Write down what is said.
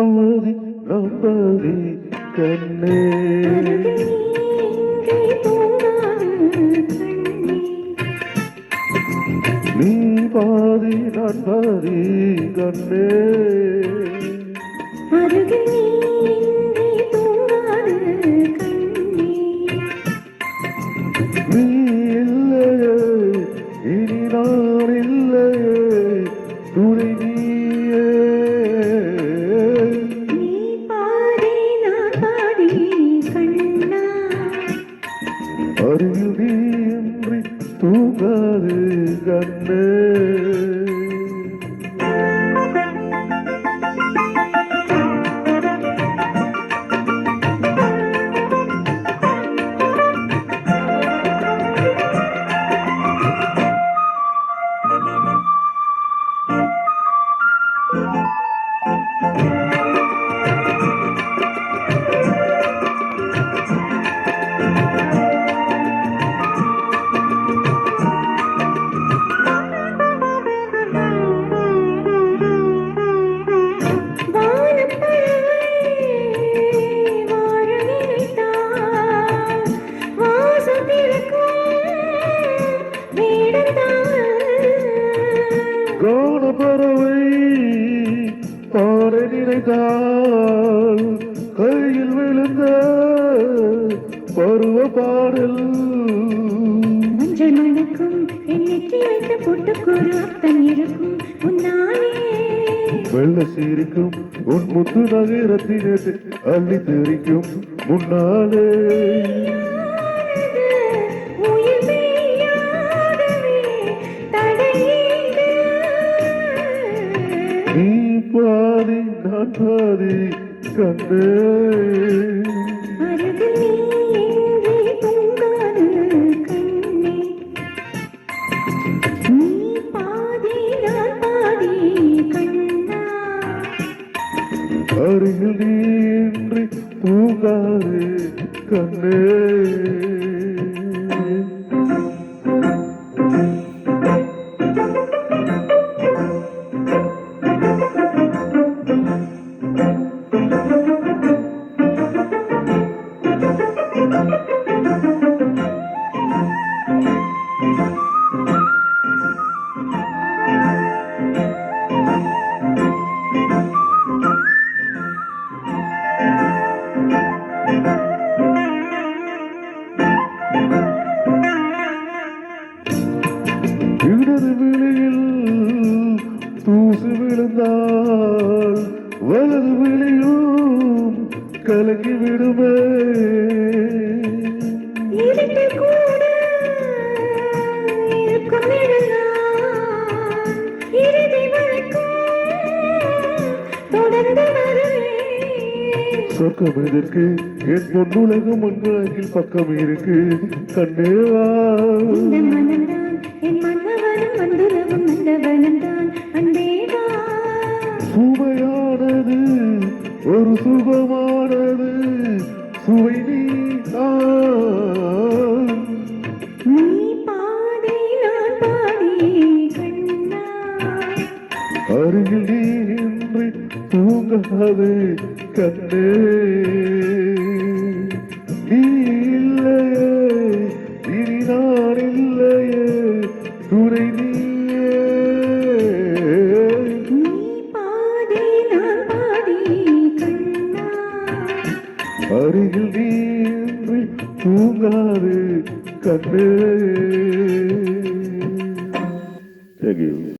பாதி நான் பாதி கண்ணே நீ பாதி நான் பாதி கண்ணே நீ இல்லையே இனி நான் இல்லையே துணை நீயே அருகில் நீ இன்றி தூங்காது கண்ணே பறவை பாட நினைத்தால் கையில் விழுந்த பருவ பாடல் மஞ்சள் மணக்கும் எண்ணெற்றி வைத்த பொட்டுக்கொரு அர்த்தம் இருக்கும் உன்னாலே வெள்ள சீரிக்கும் உன் முத்து நகரத்தினே அள்ளி தெரிக்கும் முன்னாலே நீ பாதி நான் பாதி கண்ணே அருகில் நீ இன்றி தூங்காது கண்ணே இடது விழியில் தூசு விழுந்தால் வலது விழியும் கலங்கி விடுமே சொர்க்கம் எதற்கு என் பொன்னுலகம் முன்னுலகில் பக்கம் இருக்கு கண்ணேவா சுவையானது ஒரு சுகமானது சுவை நீ அருகில் நீ இன்றி தூங்காது கண்ணே நீ இல்லையே இனி நான் இல்லையே துணை நீயே அருகில் நீ இன்றி தூங்காது கண்ணே. Thank you.